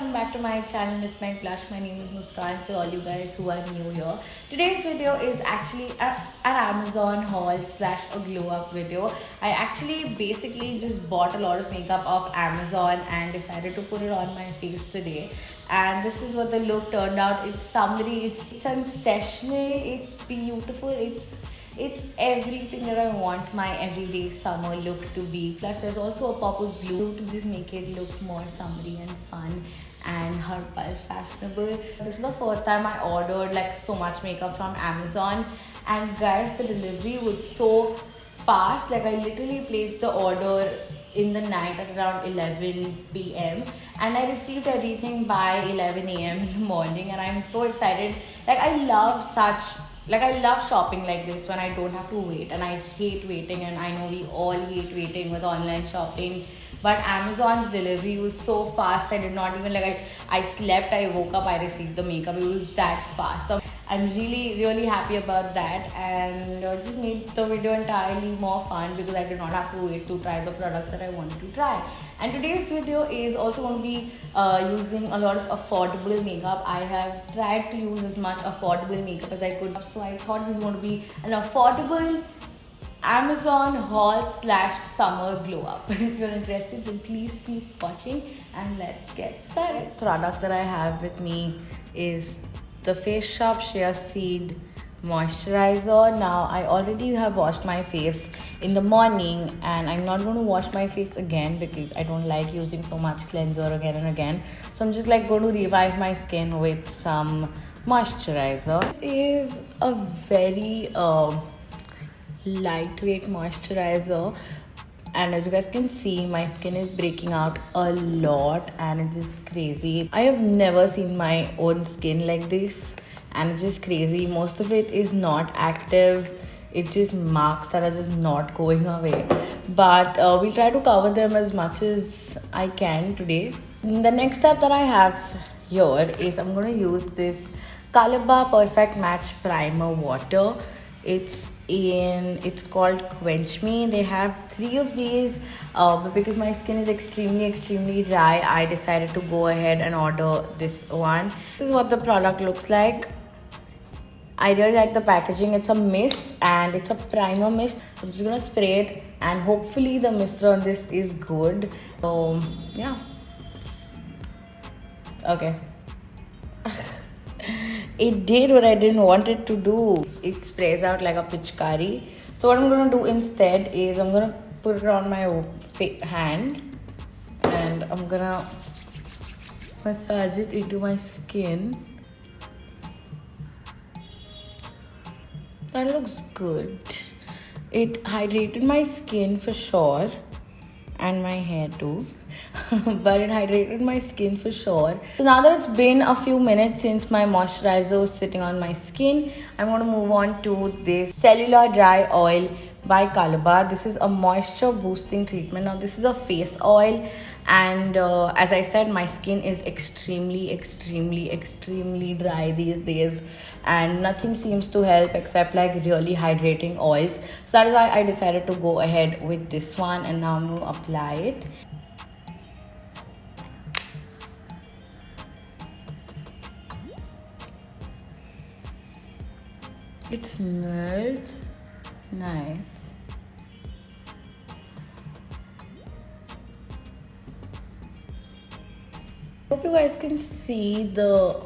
welcome back to my channel Miss My Blush. My name is Muskan for all you guys who are new here. Today's video is actually an Amazon haul slash a glow up video. I actually basically just bought a lot of makeup off Amazon and decided to put it on my face today. And this is what the look turned out. It's summery, it's sensational, it's beautiful, it's everything that I want my everyday summer look to be. Plus, there's also a pop of blue to just make it look more summery and fun and herbal fashionable. This is the first time I ordered like so much makeup from Amazon, and guys, the delivery was so fast. Like I literally placed the order in the night at around 11 p.m. and I received everything by 11 a.m. in the morning, and I'm so excited. I love shopping like this when I don't have to wait, and I hate waiting, and I know we all hate waiting with online shopping. But Amazon's delivery was so fast. I did not even I slept, I woke up, I received the makeup. It was that fast. So I'm really happy about that, and just made the video entirely more fun because I did not have to wait to try the products that I wanted to try. And today's video is also going to be using a lot of affordable makeup. I have tried to use as much affordable makeup as I could, so I thought this was going to be an affordable Amazon haul slash summer glow up. If you're interested, then please keep watching and let's get started. The product that I have with me is the Face Shop Shea Seed Moisturizer. Now, I already have washed my face in the morning, and I'm not going to wash my face again because I don't like using so much cleanser again and again. So I'm just going to revive my skin with some moisturizer. This is a very lightweight moisturizer, and as you guys can see, my skin is breaking out a lot and it's just crazy. I have never seen my own skin like this, and it's just crazy. Most of it is not active. It's just marks that are just not going away, but we'll try to cover them as much as I can today. The next step that I have here is I'm going to use this Calibre Perfect Match Primer Water. It's called Quench Me. They have 3 of these, but because my skin is extremely dry, I decided to go ahead and order this one. This is what the product looks like. I really like the packaging. It's a mist and it's a primer mist. So I'm just gonna spray it, and hopefully the mist on this is good. So yeah. Okay. It did what I didn't want it to do. It sprays out like a pichkari. So what I'm going to do instead is I'm going to put it on my hand, and I'm going to massage it into my skin. That looks good. It hydrated my skin for sure, and my hair too. But it hydrated my skin for sure. So now that it's been a few minutes since my moisturizer was sitting on my skin, I'm going to move on to this Cellular Dry Oil by Calibre. This is a moisture boosting treatment. Now this is a face oil, and as I said, my skin is extremely dry these days, and nothing seems to help except like really hydrating oils. So that is why I decided to go ahead with this one, and now I'm going to apply it. It smells nice. Hope you guys can see the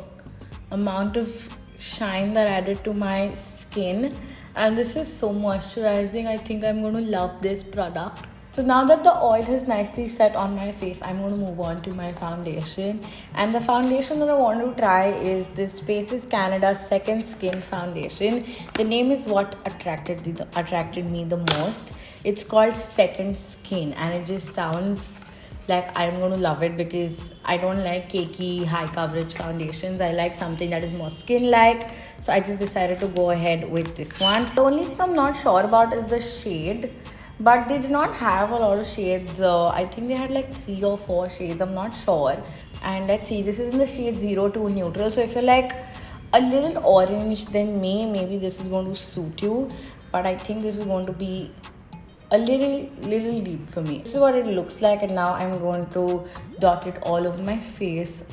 amount of shine that added to my skin, and this is so moisturizing. I think I'm going to love this product. So now that the oil has nicely set on my face, I'm going to move on to my foundation. And the foundation that I want to try is this Faces Canada Second Skin Foundation. The name is what attracted me the most. It's called Second Skin, and it just sounds like I'm going to love it because I don't like cakey, high coverage foundations. I like something that is more skin-like. So I just decided to go ahead with this one. The only thing I'm not sure about is the shade, but they did not have a lot of shades. I think they had like 3 or 4 shades. I'm not sure. And let's see, this is in the shade 02 Neutral. So if you're like a little orange than me, maybe this is going to suit you. But I think this is going to be a little deep for me. This is what it looks like, and now I'm going to dot it all over my face.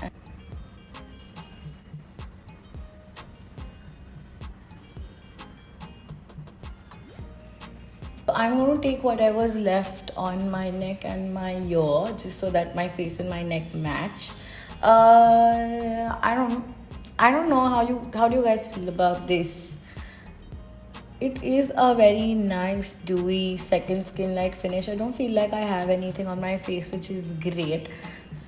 I'm going to take whatever's left on my neck and my ear, just so that my face and my neck match. I don't know how do you guys feel about this. It is a very nice dewy second skin like finish. I don't feel like I have anything on my face, which is great.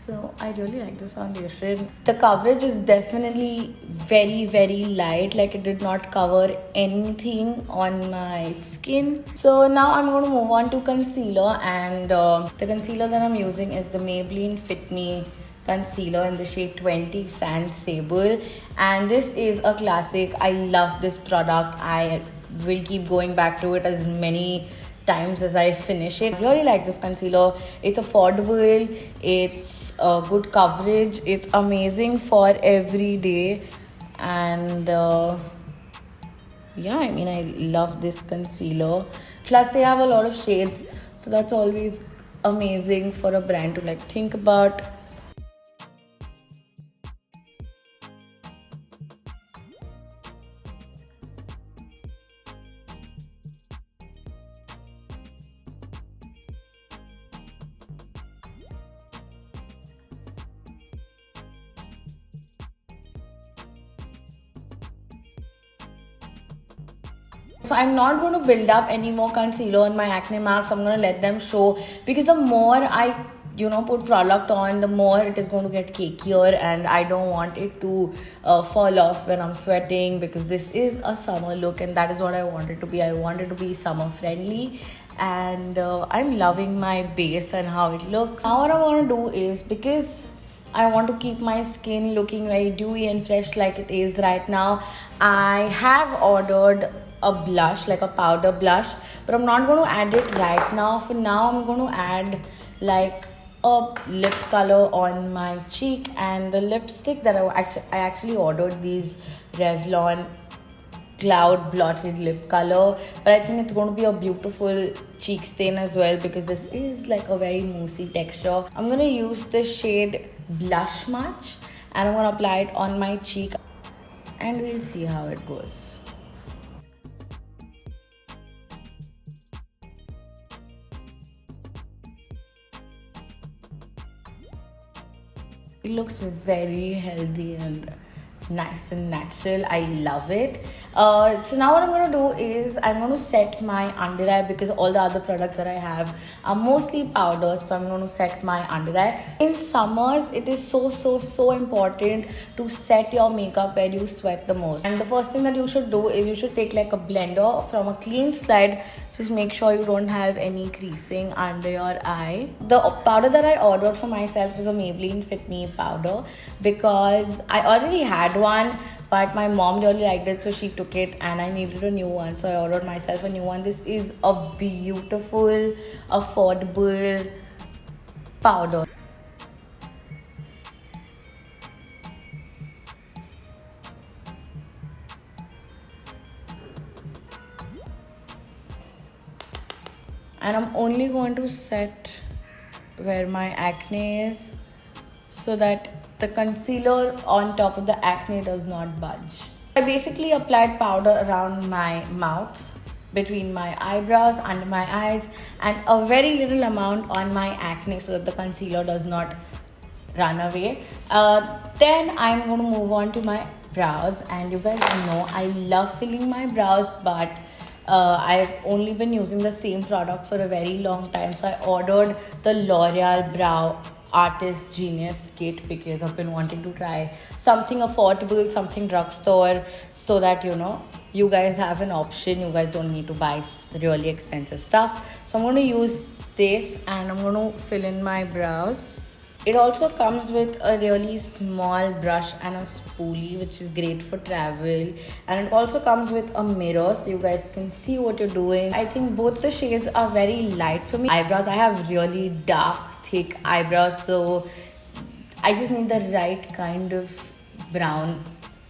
So I really like this foundation. The coverage is definitely very light, like it did not cover anything on my skin. So now I'm going to move on to concealer, and the concealer that I'm using is the Maybelline Fit Me concealer in the shade 20 Sand Sable, and this is a classic. I love this product. I will keep going back to it as many times as I finish it. I really like this concealer. It's affordable, it's good coverage, it's amazing for every day, and yeah, I mean, I love this concealer. Plus they have a lot of shades, so that's always amazing for a brand to like think about. So I'm not going to build up any more concealer on my acne marks. I'm going to let them show, because the more I put product on, the more it is going to get cakier, and I don't want it to fall off when I'm sweating, because this is a summer look and that is what I want it to be. I want it to be summer friendly, and I'm loving my base and how it looks. Now what I want to do is, because I want to keep my skin looking very dewy and fresh like it is right now, I have ordered a blush, like a powder blush, but I'm not going to add it right now. For now, I'm going to add like a lip color on my cheek, and the lipstick that I actually ordered these Revlon cloud blotted lip color, but I think it's going to be a beautiful cheek stain as well, because this is like a very moussey texture. I'm going to use the shade Blush Much, and I'm going to apply it on my cheek, and we'll see how it goes. It looks very healthy and nice and natural. I love it. So now what I'm going to do is I'm going to set my under eye, because all the other products that I have are mostly powders. So I'm going to set my under eye. In summers, it is so important to set your makeup where you sweat the most. And the first thing that you should do is you should take like a blender from a clean slide. Just make sure you don't have any creasing under your eye. The powder that I ordered for myself is a Maybelline Fit Me powder, because I already had one, but my mom really liked it, so she took it and I needed a new one, so I ordered myself a new one. This is a beautiful, affordable powder. And I'm only going to set where my acne is, so that the concealer on top of the acne does not budge. I basically applied powder around my mouth, between my eyebrows, under my eyes, and a very little amount on my acne, so that the concealer does not run away. Then I'm going to move on to my brows, and you guys know I love filling my brows, but I've only been using the same product for a very long time, so I ordered the L'Oreal Brow Artist Genius Kit, because I've been wanting to try something affordable, something drugstore, so that you guys have an option. You guys don't need to buy really expensive stuff. So I'm going to use this, and I'm going to fill in my brows. It also comes with a really small brush and a spoolie, which is great for travel. And it also comes with a mirror, so you guys can see what you're doing. I think both the shades are very light for me. Eyebrows, I have really dark, thick eyebrows, so I just need the right kind of brown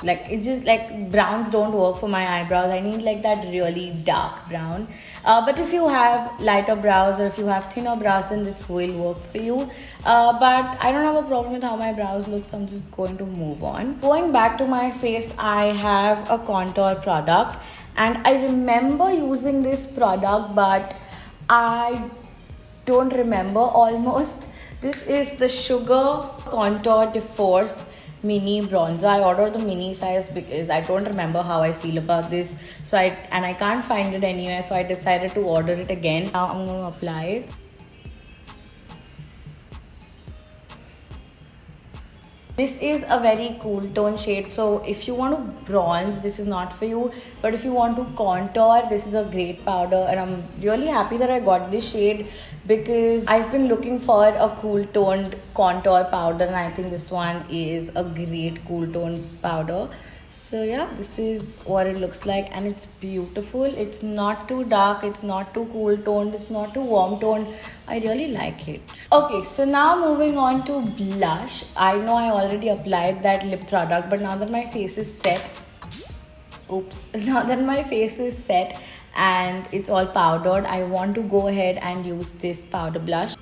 Like it's just like browns don't work for my eyebrows. I need like that really dark brown. But if you have lighter brows or if you have thinner brows, then this will work for you. But I don't have a problem with how my brows look, so I'm just going to move on. Going back to my face, I have a contour product, and I remember using this product, but I don't remember almost. This is the Sugar Contour de Force mini bronzer. I ordered the mini size because I don't remember how I feel about this. So I can't find it anywhere, so I decided to order it again. Now I'm going to apply it. This is a very cool tone shade, so if you want to bronze, this is not for you. But if you want to contour, this is a great powder, and I'm really happy that I got this shade because I've been looking for a cool toned contour powder, and I think this one is a great cool toned powder. So yeah, this is what it looks like, and it's beautiful. It's not too dark, it's not too cool toned, it's not too warm toned. I really like it. Okay, so now moving on to blush. I know I already applied that lip product, but now that my face is set, now that my face is set and it's all powdered, I want to go ahead and use this powder blush.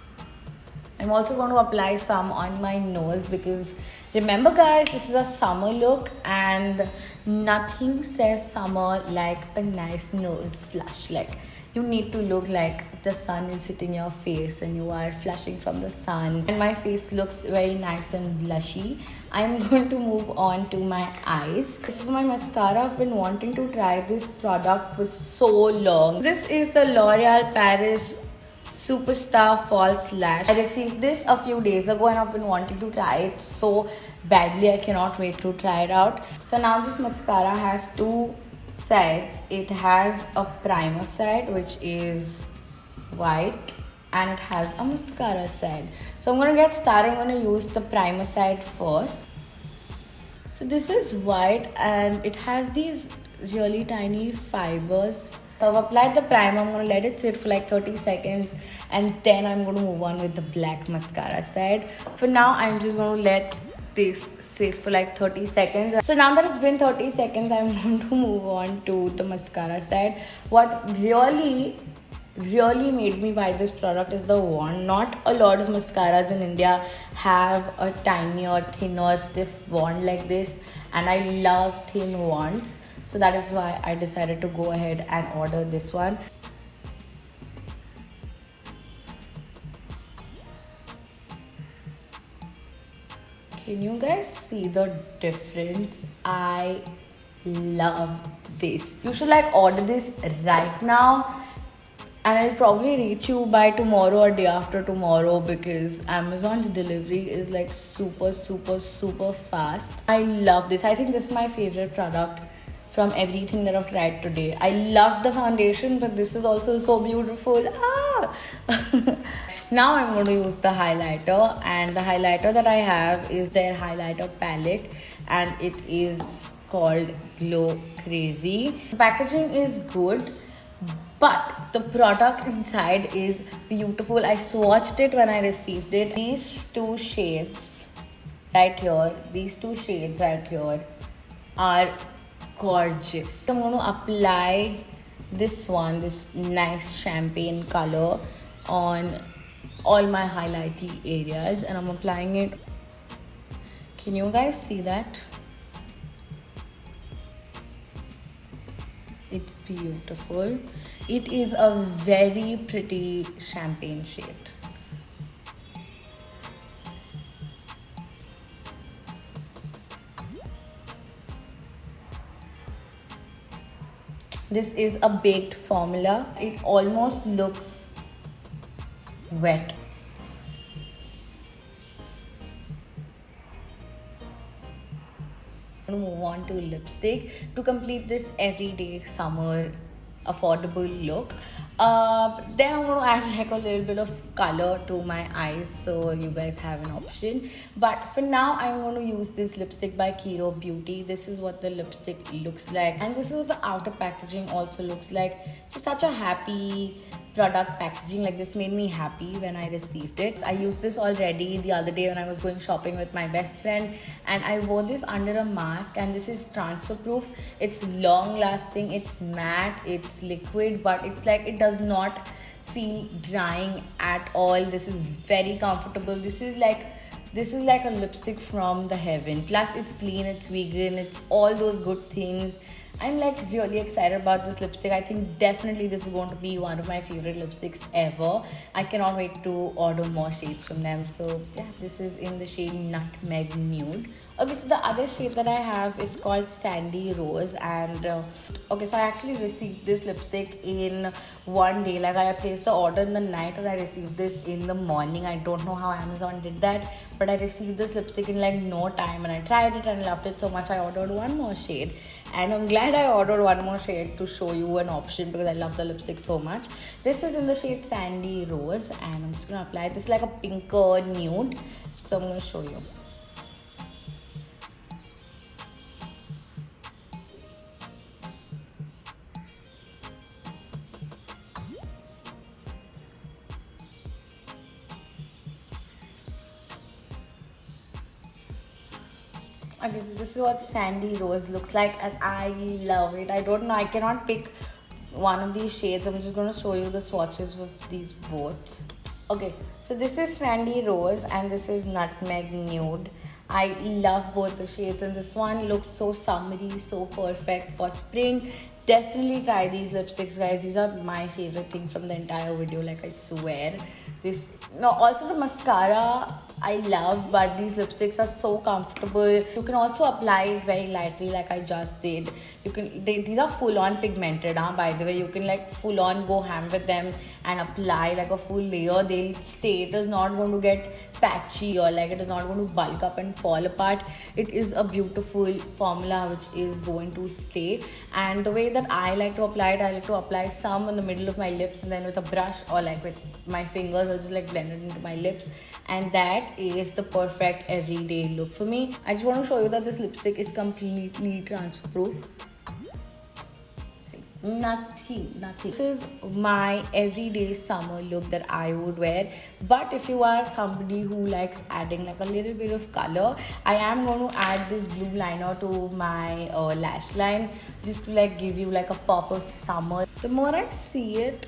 I'm also going to apply some on my nose because remember guys, this is a summer look and nothing says summer like a nice nose flush. Like you need to look like the sun is hitting your face and you are flushing from the sun. And my face looks very nice and blushy. I'm going to move on to my eyes. This is my mascara. I've been wanting to try this product for so long. This is the L'Oreal Paris Superstar False Lash. I received this a few days ago and I've been wanting to try it so badly. I cannot wait to try it out. So now this mascara has two sides. It has a primer side which is white and it has a mascara side. So I'm going to get started. I'm going to use the primer side first. So this is white and it has these really tiny fibers. So I've applied the primer. I'm going to let it sit for like 30 seconds and then I'm going to move on with the black mascara side. For now, I'm just going to let this sit for like 30 seconds. So now that it's been 30 seconds, I'm going to move on to the mascara side. What really made me buy this product is the wand. Not a lot of mascaras in India have a tinier, thinner, stiff wand like this, and I love thin wands. So that is why I decided to go ahead and order this one. Can you guys see the difference? I love this. You should like order this right now. And I'll probably reach you by tomorrow or day after tomorrow because Amazon's delivery is like super fast. I love this. I think this is my favorite product from everything that I've tried today. I love the foundation, but this is also so beautiful. Now I'm going to use the highlighter, and the highlighter that I have is their highlighter palette and it is called Glow Crazy. The packaging is good, but the product inside is beautiful. I swatched it when I received it. These two shades right here are gorgeous. So I'm going to apply this nice champagne color on all my highlighty areas, and I'm applying it. Can you guys see that? It's beautiful. It is a very pretty champagne shade. This is a baked formula. It almost looks wet. I'm going to move on to lipstick to complete this everyday summer affordable look. Then I'm going to add like a little bit of color to my eyes so you guys have an option. But for now, I'm going to use this lipstick by Kiro Beauty. This is what the lipstick looks like, and this is what the outer packaging also looks like. Just such a happy, product packaging like this made me happy when I received it. I used this already the other day when I was going shopping with my best friend, and I wore this under a mask, and this is transfer proof. It's long lasting, it's matte, it's liquid, but it's like it does not feel drying at all. This is very comfortable. This is like a lipstick from the heaven. Plus it's clean, it's vegan, it's all those good things. I'm like really excited about this lipstick. I think definitely this is going to be one of my favorite lipsticks ever. I cannot wait to order more shades from them. So yeah, this is in the shade Nutmeg Nude. Okay, so the other shade that I have is called Sandy Rose, and okay, so I actually received this lipstick in one day. Like I placed the order in the night and I received this in the morning. I don't know how Amazon did that, but I received this lipstick in like no time, and I tried it and loved it so much I ordered one more shade. And I'm glad I ordered one more shade to show you an option because I love the lipstick so much. This is in the shade Sandy Rose, and I'm just gonna apply this like a pinker nude. So I'm gonna show you. Okay, so this is what Sandy Rose looks like, and I love it. I don't know, I cannot pick one of these shades. I'm just going to show you the swatches of these both. Okay, so this is Sandy Rose and this is Nutmeg Nude. I love both the shades, and this one looks so summery, so perfect for spring. Definitely try these lipsticks, guys. These are my favorite thing from the entire video, like I swear. Also the mascara I love, but these lipsticks are so comfortable. You can also apply it very lightly like I just did. These are full on pigmented, by the way. You can like full on go ham with them and apply like a full layer. They'll stay. It is not going to get patchy or like it is not going to bulk up and fall apart. It is a beautiful formula which is going to stay. And the way that I like to apply it, I like to apply some in the middle of my lips, and then with a brush or like with my fingers I'll just like blend it into my lips, and that is the perfect everyday look for me. I just want to show you that this lipstick is completely transfer proof. Nothing. This is my everyday summer look that I would wear. But if you are somebody who likes adding like a little bit of color, I am going to add this blue liner to my lash line just to like give you like a pop of summer. The more I see it,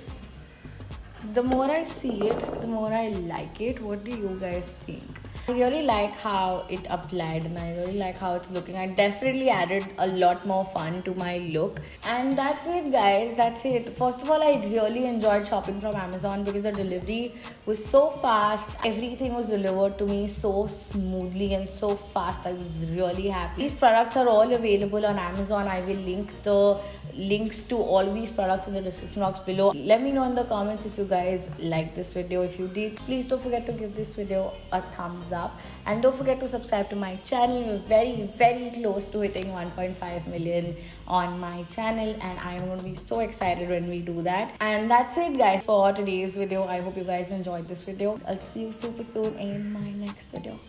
the more I like it. What do you guys think? I really like how it applied, and I really like how it's looking. I definitely added a lot more fun to my look. And that's it, guys. That's it. First of all, I really enjoyed shopping from Amazon because the delivery was so fast. Everything was delivered to me so smoothly and so fast. I was really happy. These products are all available on Amazon. I will link the links to all of these products in the description box below. Let me know in the comments if you guys liked this video. If you did, please don't forget to give this video a thumbs up, and don't forget to subscribe to my channel. We're very close to hitting 1.5 million on my channel, and I'm going to be so excited when we do that. And that's it, guys, for today's video. I hope you guys enjoyed this video. I'll see you super soon in my next video.